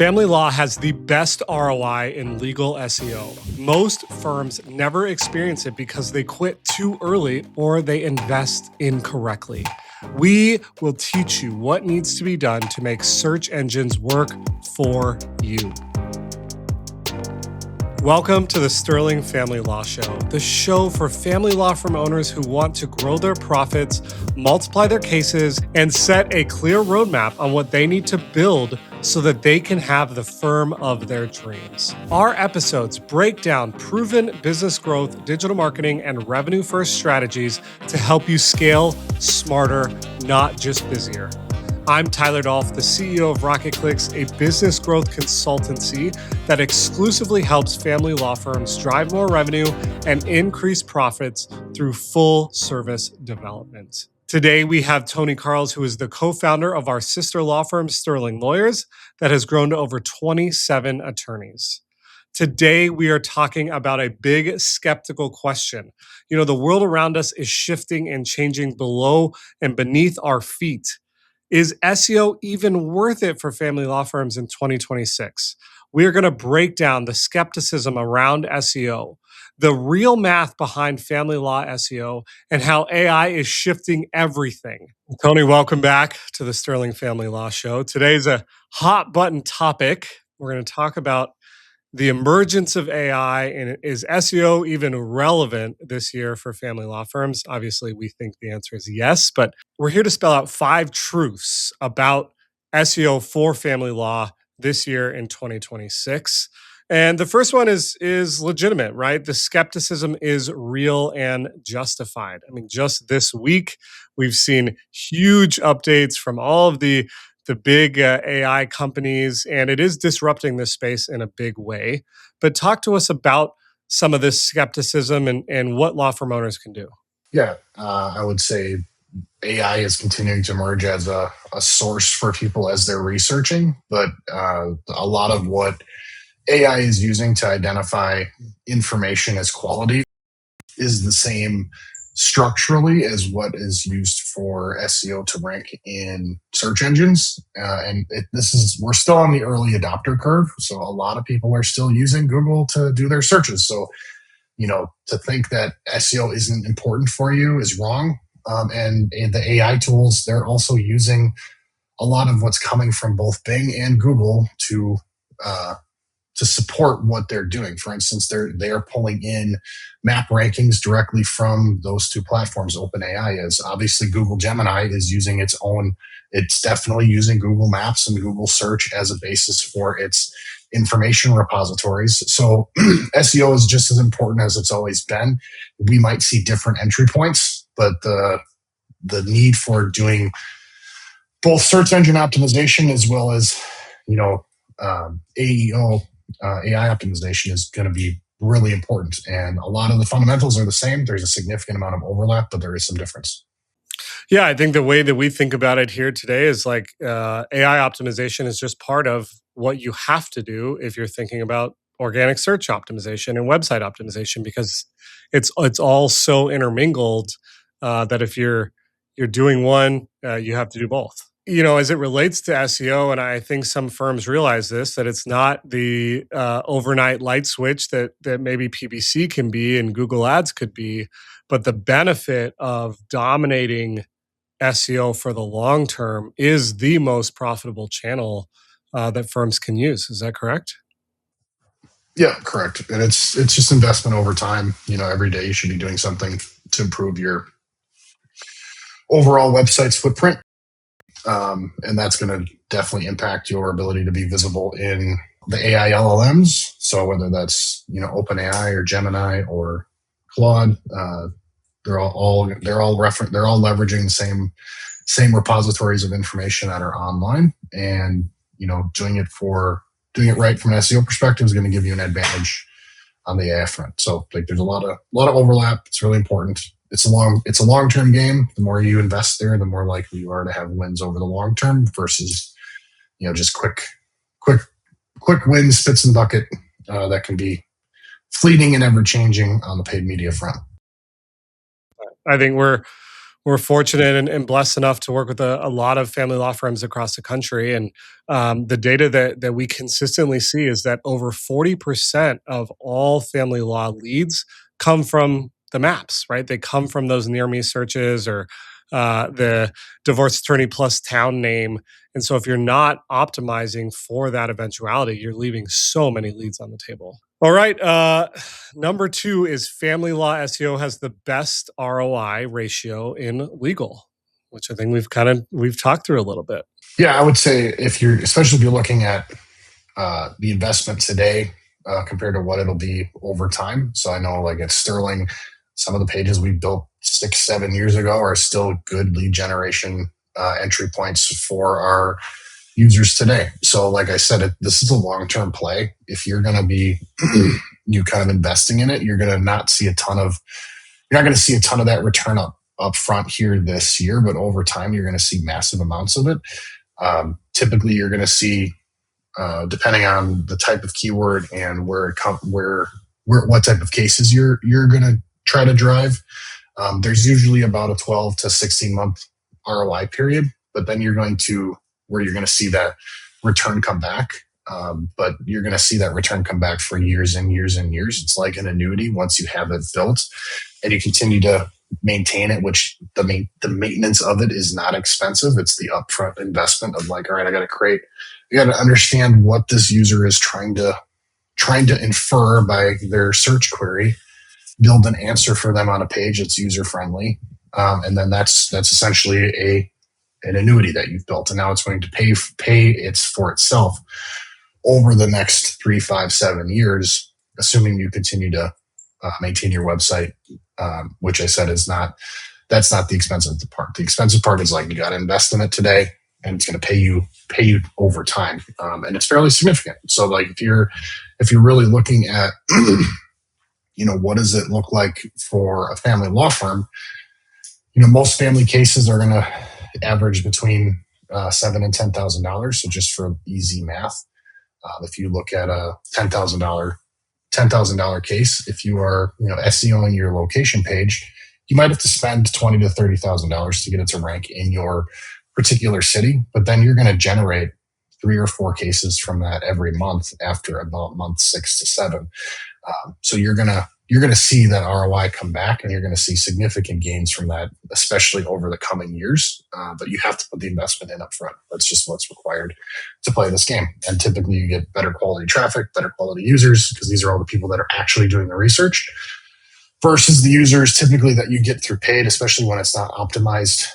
Family law has the best ROI in legal SEO. Most firms never experience it because they quit too early or they invest incorrectly. We will teach you what needs to be done to make search engines work for you. Welcome to the Sterling Family Law Show, the show for family law firm owners who want to grow their profits, multiply their cases, and set a clear roadmap on what they need to build so that they can have the firm of their dreams. Our episodes break down proven business growth, digital marketing, and revenue-first strategies to help you scale smarter, not just busier. I'm Tyler Dolph, the CEO of Rocket Clicks, a business growth consultancy that exclusively helps family law firms drive more revenue and increase profits through full service development. Today, we have Tony Carls, who is the co-founder of our sister law firm, Sterling Lawyers, that has grown to over 27 attorneys. Today, we are talking about a big skeptical question. You know, the world around us is shifting and changing below and beneath our feet. Is SEO even worth it for family law firms in 2026? We are going to break down the skepticism around SEO, the real math behind family law SEO, and how AI is shifting everything. Tony, welcome back to the Sterling Family Law Show. Today's a hot button topic. We're going to talk about the emergence of AI, and is SEO even relevant this year for family law firms? Obviously, we think the answer is yes, but we're here to spell out 5 truths about SEO for family law this year in 2026. And the first one is legitimate, right? The skepticism is real and justified. I mean, just this week, we've seen huge updates from all of the big AI companies, and it is disrupting this space in a big way. But talk to us about some of this skepticism and what law firm owners can do. Yeah, I would say AI is continuing to emerge as a source for people as they're researching, but a lot of what AI is using to identify information as quality is the same structurally as what is used for SEO to rank in search engines. We're still on the early adopter curve. So a lot of people are still using Google to do their searches. So, to think that SEO isn't important for you is wrong. And the AI tools, they're also using a lot of what's coming from both Bing and Google to support what they're doing. For instance, they are pulling in map rankings directly from those two platforms. OpenAI is. Obviously, Google Gemini is using its own. It's definitely using Google Maps and Google Search as a basis for its information repositories. So SEO is just as important as it's always been. We might see different entry points, but the need for doing both search engine optimization as well as AEO AI optimization is going to be really important. And a lot of the fundamentals are the same. There's a significant amount of overlap, but there is some difference. Yeah, I think the way that we think about it here today is like AI optimization is just part of what you have to do if you're thinking about organic search optimization and website optimization, because it's all so intermingled that if you're doing one, you have to do both. As it relates to SEO, and I think some firms realize this, that it's not the overnight light switch that maybe PPC can be and Google Ads could be, but the benefit of dominating SEO for the long term is the most profitable channel that firms can use. Is that correct? Yeah, correct. And it's just investment over time. Every day you should be doing something to improve your overall website's footprint. And that's going to definitely impact your ability to be visible in the AI LLMs. So whether that's OpenAI or Gemini or Claude, they're all leveraging the same repositories of information that are online, and doing it right from an SEO perspective is going to give you an advantage on the AI front. So there's a lot of overlap. It's really important. It's a long-term game. The more you invest there, the more likely you are to have wins over the long term versus, just quick wins, spits in the bucket that can be fleeting and ever changing on the paid media front. I think we're We're fortunate and blessed enough to work with a lot of family law firms across the country. And the data that we consistently see is that over 40% of all family law leads come from the maps, right? They come from those near me searches or the divorce attorney plus town name. And so if you're not optimizing for that eventuality, you're leaving so many leads on the table. All right. Number 2 is family law SEO has the best ROI ratio in legal, which I think we've talked through a little bit. Yeah, I would say especially if you're looking at the investment today compared to what it'll be over time. So I know like at Sterling, some of the pages we built 6-7 years ago are still good lead generation entry points for our users today. So like I said, this is a long-term play. If you're going to be you kind of investing in it, you're not going to see a ton of that return up front here this year, but over time, you're going to see massive amounts of it. Typically you're going to see, depending on the type of keyword and what type of cases you're going to try to drive, there's usually about a 12 to 16 month ROI period, but then you're going to see that return come back. But you're going to see that return come back for years and years and years. It's like an annuity. Once you have it built and you continue to maintain it, which the maintenance of it is not expensive. It's the upfront investment of like, all right, I got to understand what this user is trying to infer by their search query, build an answer for them on a page that's user friendly. And then that's essentially an annuity that you've built. And now it's going to pay for itself over the next 3, 5, 7 years, assuming you continue to maintain your website, which I said that's not the expensive part. The expensive part is like you got to invest in it today, and it's going to pay you over time, and it's fairly significant. So like if you're really looking at what does it look like for a family law firm, most family cases are going to average between $7,000 and $10,000. So just for easy math, if you look at a $10,000 case, if you are SEOing your location page, you might have to spend $20,000 to $30,000 to get it to rank in your particular city. But then you're going to generate 3 or 4 cases from that every month after about month 6 to 7. So you're gonna see that ROI come back, and you're going to see significant gains from that, especially over the coming years. But you have to put the investment in up front. That's just what's required to play this game. And typically you get better quality traffic, better quality users, because these are all the people that are actually doing the research versus the users typically that you get through paid, especially when it's not optimized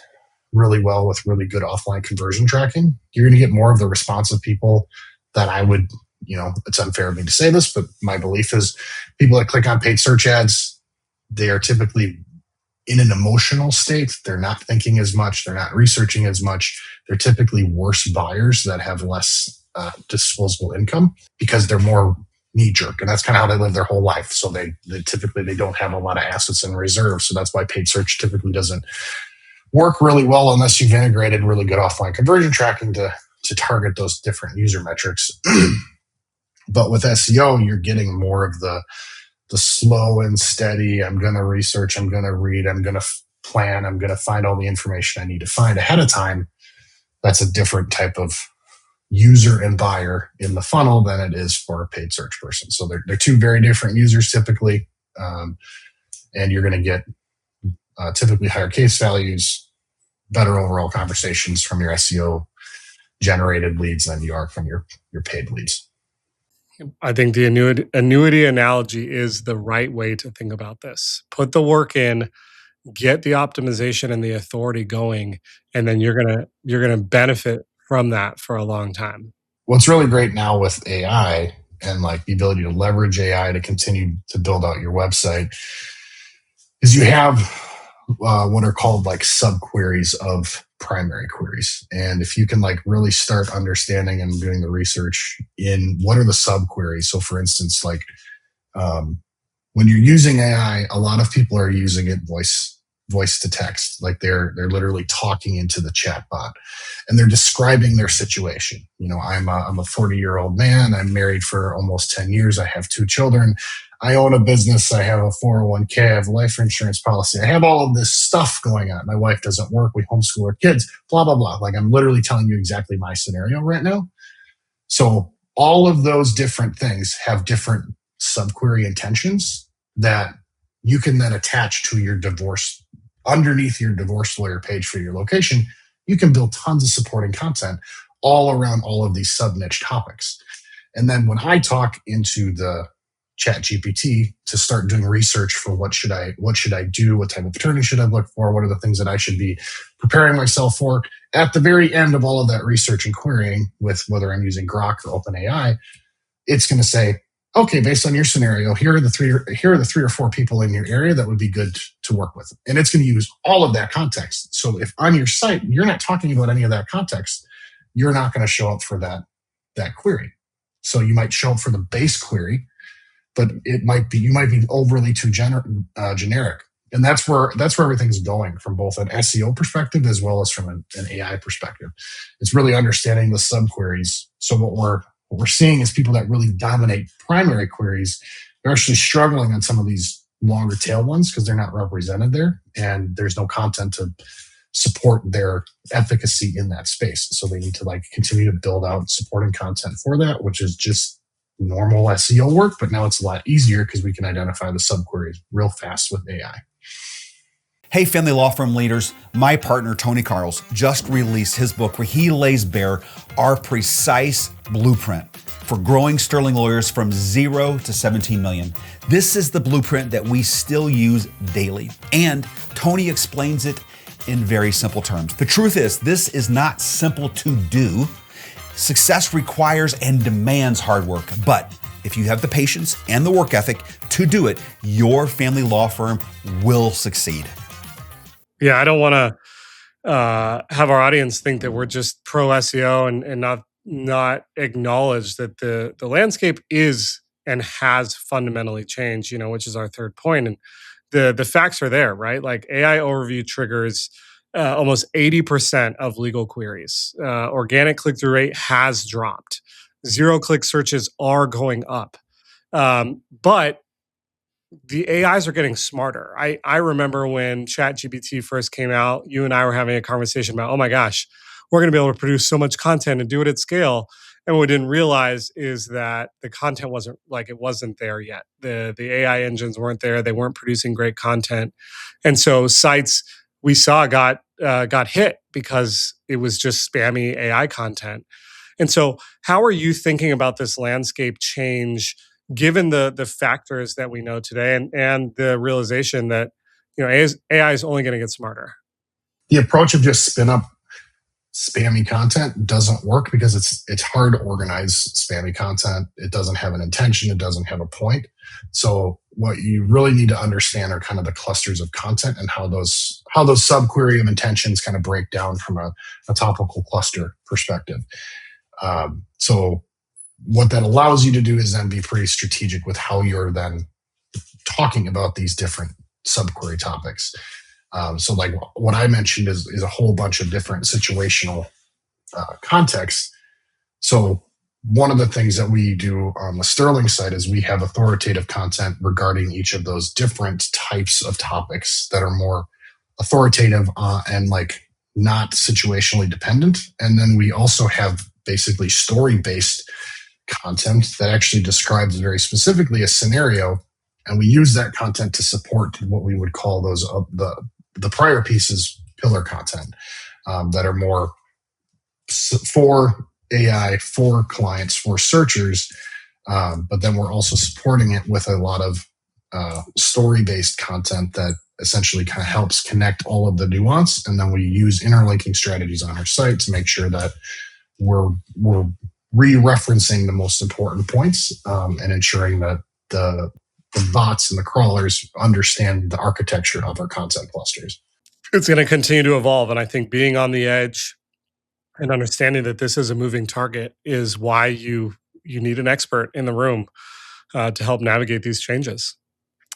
really well with really good offline conversion tracking. You're going to get more of the responsive people that I would, it's unfair of me to say this, but my belief is people that click on paid search ads, they are typically in an emotional state. They're not thinking as much. They're not researching as much. They're typically worse buyers that have less disposable income because they're more knee jerk. And that's kind of how they live their whole life. So they typically don't have a lot of assets in reserve. So that's why paid search typically doesn't work really well unless you've integrated really good offline conversion tracking to target those different user metrics. But with SEO, you're getting more of the slow and steady. I'm going to research, I'm going to read, I'm going to plan, I'm going to find all the information I need to find ahead of time. That's a different type of user and buyer in the funnel than it is for a paid search person. So they're 2 very different users typically. And you're going to get typically higher case values, better overall conversations from your SEO generated leads than you are from your paid leads. I think the annuity analogy is the right way to think about this. Put the work in, get the optimization and the authority going, and then you're gonna benefit from that for a long time. What's really great now with AI and like the ability to leverage AI to continue to build out your website is you have what are called like subqueries of primary queries. And if you can like really start understanding and doing the research in what are the subqueries. So for instance, like when you're using AI, a lot of people are using it voice voice to text. Like they're literally talking into the chat bot, and they're describing their situation. I'm a 40-year-old man. I'm married for almost 10 years. I have 2 children. I own a business. I have a 401k. I have a life insurance policy. I have all of this stuff going on. My wife doesn't work. We homeschool our kids, blah, blah, blah. Like I'm literally telling you exactly my scenario right now. So all of those different things have different subquery intentions that you can then attach to your divorce, underneath your divorce lawyer page for your location. You can build tons of supporting content all around all of these sub niche topics. And then when I talk into the chat GPT to start doing research for what should I do, what type of attorney should I look for, what are the things that I should be preparing myself for, at the very end of all of that research and querying, with whether I'm using Grok or OpenAI, it's going to say, okay, based on your scenario, here are the 3 or 4 people in your area that would be good to work with. And it's going to use all of that context. So if on your site, you're not talking about any of that context, you're not going to show up for that query. So you might show up for the base query, but you might be overly too generic. And that's where everything's going, from both an SEO perspective as well as from an AI perspective. It's really understanding the subqueries. So what we're seeing is people that really dominate primary queries, they're actually struggling on some of these longer tail ones because they're not represented there, and there's no content to support their efficacy in that space. So they need to continue to build out supporting content for that, which is just normal SEO work, but now it's a lot easier because we can identify the subqueries real fast with AI. Hey, family law firm leaders, my partner, Tony Carls, just released his book where he lays bare our precise blueprint for growing sterling lawyers from 0 to 17 million. This is the blueprint that we still use daily. And Tony explains it in very simple terms. The truth is, this is not simple to do. Success requires and demands hard work, but if you have the patience and the work ethic to do it, your family law firm will succeed. Yeah, I don't want to have our audience think that we're just pro SEO and not acknowledge that the landscape is and has fundamentally changed, which is our third point. And the facts are there, right? Like AI overview triggers almost 80% of legal queries. Organic click-through rate has dropped. Zero-click searches are going up. But the AIs are getting smarter. I remember when ChatGPT first came out, you and I were having a conversation about, oh my gosh, we're going to be able to produce so much content and do it at scale. And what we didn't realize is that the content wasn't there yet. The AI engines weren't there. They weren't producing great content. And so sites we saw got hit because it was just spammy AI content. And so how are you thinking about this landscape change, given the factors that we know today and the realization that AI is only going to get smarter? The approach of just spin up spammy content doesn't work because it's hard to organize spammy content. It doesn't have an intention. It doesn't have a point. So what you really need to understand are kind of the clusters of content and how those subquery of intentions kind of break down from a topical cluster perspective. So what that allows you to do is then be pretty strategic with how you're then talking about these different subquery topics. So like what I mentioned is a whole bunch of different situational contexts. So one of the things that we do on the Sterling side is we have authoritative content regarding each of those different types of topics that are more authoritative and not situationally dependent. And then we also have basically story-based content that actually describes very specifically a scenario, and we use that content to support what we would call those the prior pieces pillar content that are more for AI, for clients, for searchers, but then we're also supporting it with a lot of story-based content that essentially kind of helps connect all of the nuance, and then we use interlinking strategies on our site to make sure that we're re-referencing the most important points and ensuring that the bots and the crawlers understand the architecture of our content clusters. It's going to continue to evolve. And I think being on the edge and understanding that this is a moving target is why you need an expert in the room to help navigate these changes.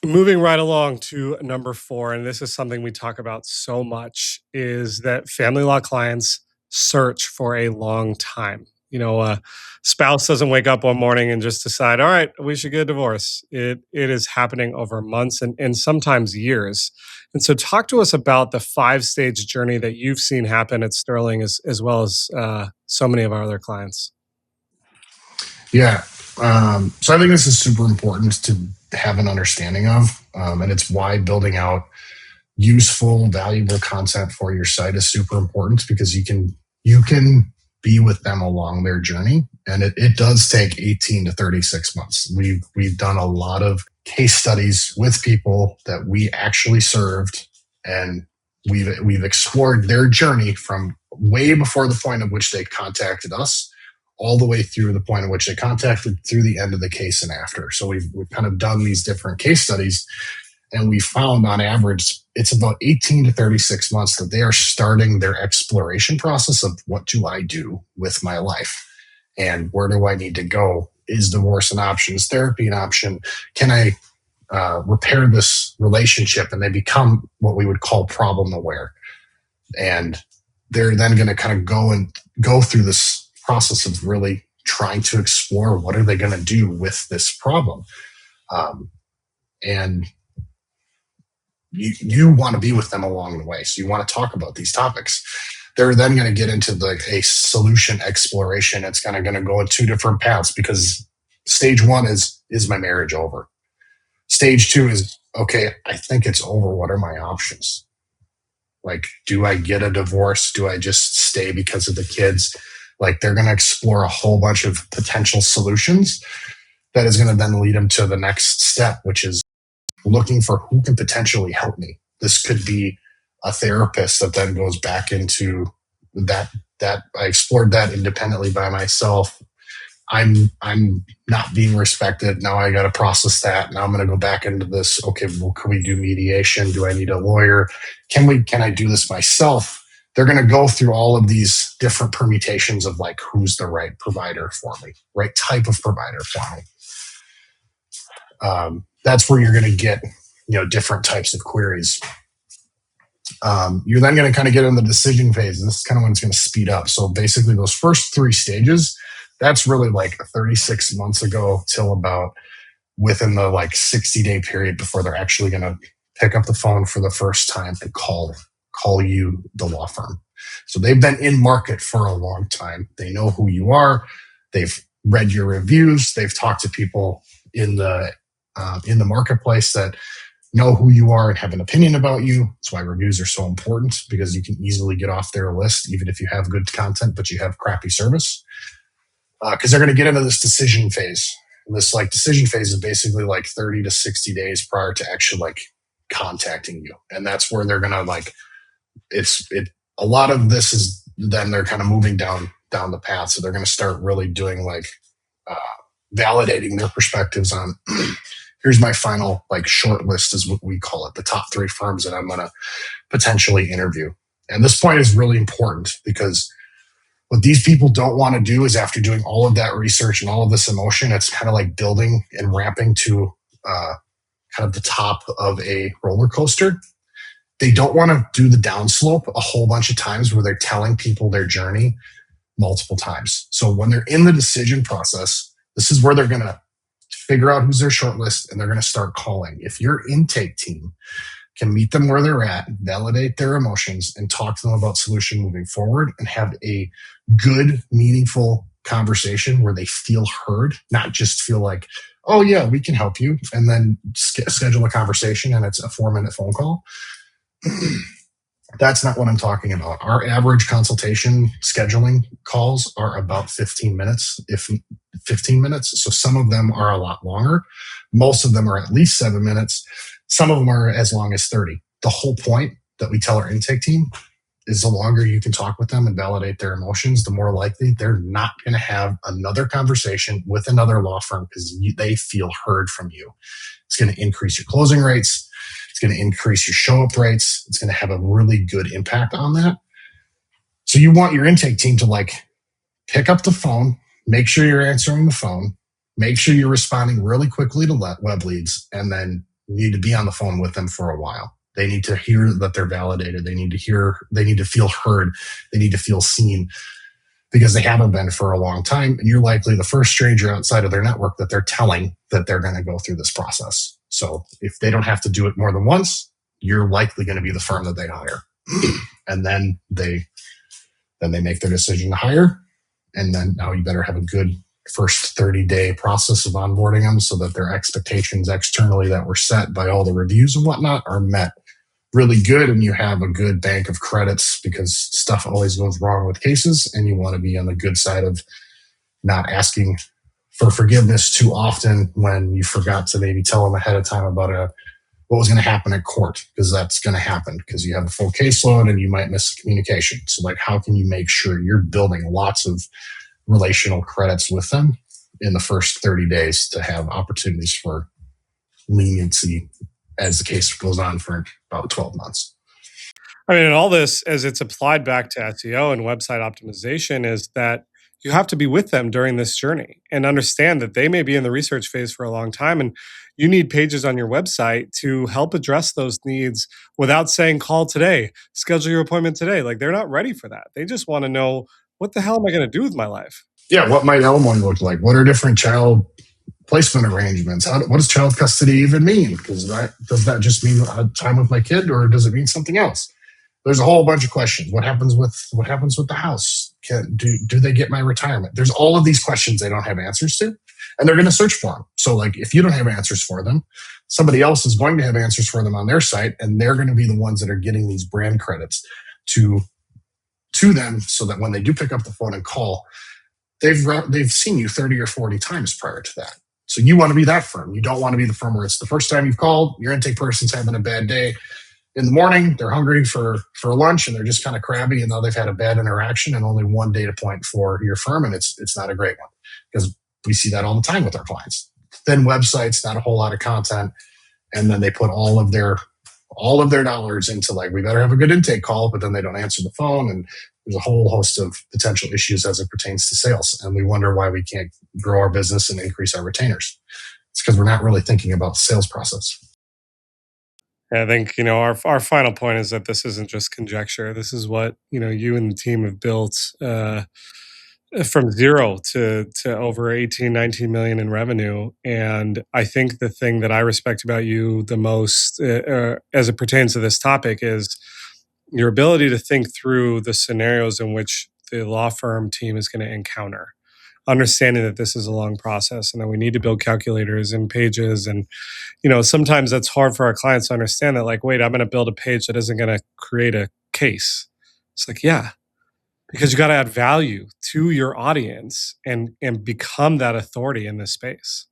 Moving right along to number 4, and this is something we talk about so much, is that family law clients search for a long time. A spouse doesn't wake up one morning and just decide, all right, we should get a divorce. It is happening over months and sometimes years. And so talk to us about the 5-stage journey that you've seen happen at Sterling as well as so many of our other clients. Yeah. So I think this is super important to have an understanding of. And it's why building out useful, valuable content for your site is super important, because you can be with them along their journey. And it does take 18 to 36 months. We've done a lot of case studies with people that we actually served, and we've explored their journey from way before the point at which they contacted us all the way through the point at which they contacted, through the end of the case and after. So we've kind of done these different case studies, and we found on average, it's about 18 to 36 months that they are starting their exploration process of, what do I do with my life? And where do I need to go? Is divorce an option? Is therapy an option? Can I repair this relationship? And they become what we would call problem aware. And they're then going to kind of go through this process of really trying to explore, what are they going to do with this problem? And you want to be with them along the way. So you want to talk about these topics. They're then going to get into a solution exploration. It's kind of going to go in 2 different paths, because stage 1 is my marriage over? Stage 2 is, okay, I think it's over. What are my options? Like, do I get a divorce? Do I just stay because of the kids? Like, they're going to explore a whole bunch of potential solutions that is going to then lead them to the next step, which is looking for who can potentially help me. This could be a therapist that then goes back into that I explored that independently by myself. I'm not being respected. Now I got to process that. Now I'm going to go back into this. Okay, well, can we do mediation? Do I need a lawyer? Can I do this myself? They're going to go through all of these different permutations of, like, who's the right provider for me, right type of provider for me. That's where you're going to get, different types of queries. You're then going to kind of get in the decision phase. And this is kind of when it's going to speed up. So basically those first 3 stages, that's really like 36 months ago till about within the 60-day period before they're actually going to pick up the phone for the first time and call you, the law firm. So they've been in market for a long time. They know who you are. They've read your reviews. They've talked to people in the marketplace that know who you are and have an opinion about you. That's why reviews are so important, because you can easily get off their list, even if you have good content, but you have crappy service. Because they're going to get into this decision phase. And this decision phase is basically 30 to 60 days prior to actually contacting you. And that's where they're going to a lot of this is then they're kind of moving down the path. So they're going to start really doing validating their perspectives on here's my final short list, is what we call it, the top 3 firms that I'm going to potentially interview. And this point is really important, because what these people don't want to do is, after doing all of that research and all of this emotion, it's kind of like building and ramping to kind of the top of a roller coaster. They don't want to do the downslope a whole bunch of times where they're telling people their journey multiple times. So when they're in the decision process, this is where they're going to figure out who's their shortlist, and they're going to start calling. If your intake team can meet them where they're at, validate their emotions, and talk to them about solution moving forward, and have a good, meaningful conversation where they feel heard, not just feel like, oh yeah, we can help you, and then schedule a conversation and it's a 4-minute phone call. That's not what I'm talking about. Our average consultation scheduling calls are about 15 minutes, if 15 minutes. So some of them are a lot longer. Most of them are at least 7 minutes. Some of them are as long as 30. The whole point that we tell our intake team is, the longer you can talk with them and validate their emotions, the more likely they're not going to have another conversation with another law firm, because they feel heard from you. It's going to increase your closing rates. It's going to increase your show-up rates. It's going to have a really good impact on that. So you want your intake team to pick up the phone, make sure you're answering the phone, make sure you're responding really quickly to web leads, and then You need to be on the phone with them for a while. They need to hear that they're validated. They need to feel heard. They need to feel seen, because they haven't been for a long time. And you're likely the first stranger outside of their network that they're telling that they're going to go through this process. So if they don't have to do it more than once, you're likely going to be the firm that they hire. And then they make their decision to hire. And then now you better have a good first 30-day process of onboarding them so that their expectations externally that were set by all the reviews and whatnot are met really good, and you have a good bank of credits, because stuff always goes wrong with cases, and you want to be on the good side of not asking for forgiveness too often when you forgot to maybe tell them ahead of time about what was going to happen at court, because that's going to happen because you have a full caseload and you might miss the communication. So like, how can you make sure you're building lots of relational credits with them in the first 30 days to have opportunities for leniency as the case goes on for about 12 months. I mean, and all this, as it's applied back to SEO and website optimization, is that you have to be with them during this journey and understand that they may be in the research phase for a long time, and you need pages on your website to help address those needs without saying, call today, schedule your appointment today. Like, they're not ready for that. They just want to know, what the hell am I going to do with my life? Yeah, what might alimony look like? What are different child placement arrangements? What does child custody even mean? Because does that just mean time with my kid, or does it mean something else? There's a whole bunch of questions. What happens with the house? Do they get my retirement? There's all of these questions they don't have answers to, and they're going to search for them. So like, if you don't have answers for them, somebody else is going to have answers for them on their site, and they're going to be the ones that are getting these brand credits to them, so that when they do pick up the phone and call, they've seen you 30 or 40 times prior to that. So you want to be that firm. You don't want to be the firm where it's the first time you've called, your intake person's having a bad day in the morning, they're hungry for lunch, and they're just kind of crabby, and now they've had a bad interaction and only one data point for your firm, and it's not a great one, because we see that all the time with our clients. Thin websites, not a whole lot of content, and then they put all of their dollars into, like, we better have a good intake call, but then they don't answer the phone, and there's a whole host of potential issues as it pertains to sales, and we wonder why we can't grow our business and increase our retainers. It's because we're not really thinking about the sales process. I think, our final point is that this isn't just conjecture. This is what, you and the team have built from zero to over 18, 19 million in revenue. And I think the thing that I respect about you the most as it pertains to this topic is your ability to think through the scenarios in which the law firm team is going to encounter, understanding that this is a long process and that we need to build calculators and pages. And, sometimes that's hard for our clients to understand that, like, wait, I'm going to build a page that isn't going to create a case. It's like, yeah, because you got to add value to your audience and become that authority in this space.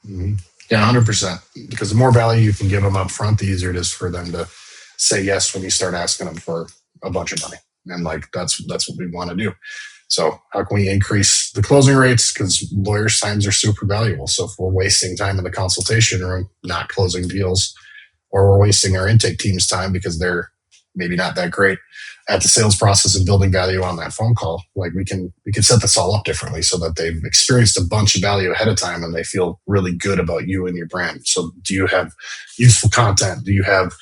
Mm-hmm. Yeah, 100%. Because the more value you can give them up front, the easier it is for them to say yes when you start asking them for a bunch of money. And like, that's what we want to do. So how can we increase the closing rates? Because lawyers' times are super valuable. So if we're wasting time in the consultation room, not closing deals, or we're wasting our intake team's time because they're maybe not that great at the sales process and building value on that phone call, like we can set this all up differently so that they've experienced a bunch of value ahead of time and they feel really good about you and your brand. So do you have useful content? Do you have,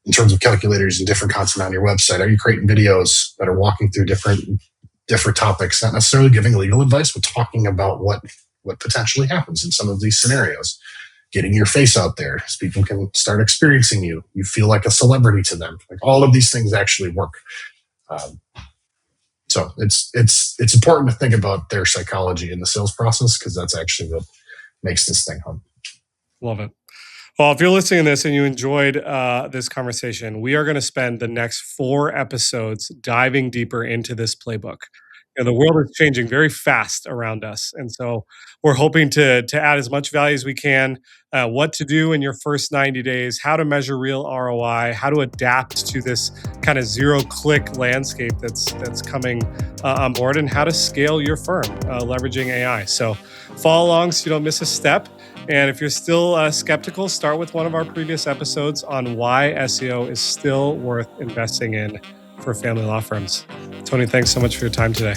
in terms of calculators and different content on your website, are you creating videos that are walking through different topics, not necessarily giving legal advice, but talking about what potentially happens in some of these scenarios, getting your face out there so people can start experiencing you. You feel like a celebrity to them. Like, all of these things actually work. So it's important to think about their psychology in the sales process, because that's actually what makes this thing hum. Love it. Well, if you're listening to this and you enjoyed this conversation, we are going to spend the next 4 episodes diving deeper into this playbook. The world is changing very fast around us. And so we're hoping to add as much value as we can, what to do in your first 90 days, how to measure real ROI, how to adapt to this kind of zero-click landscape that's coming on board, and how to scale your firm leveraging AI. So follow along so you don't miss a step. And if you're still skeptical, start with one of our previous episodes on why SEO is still worth investing in for family law firms. Tony, thanks so much for your time today.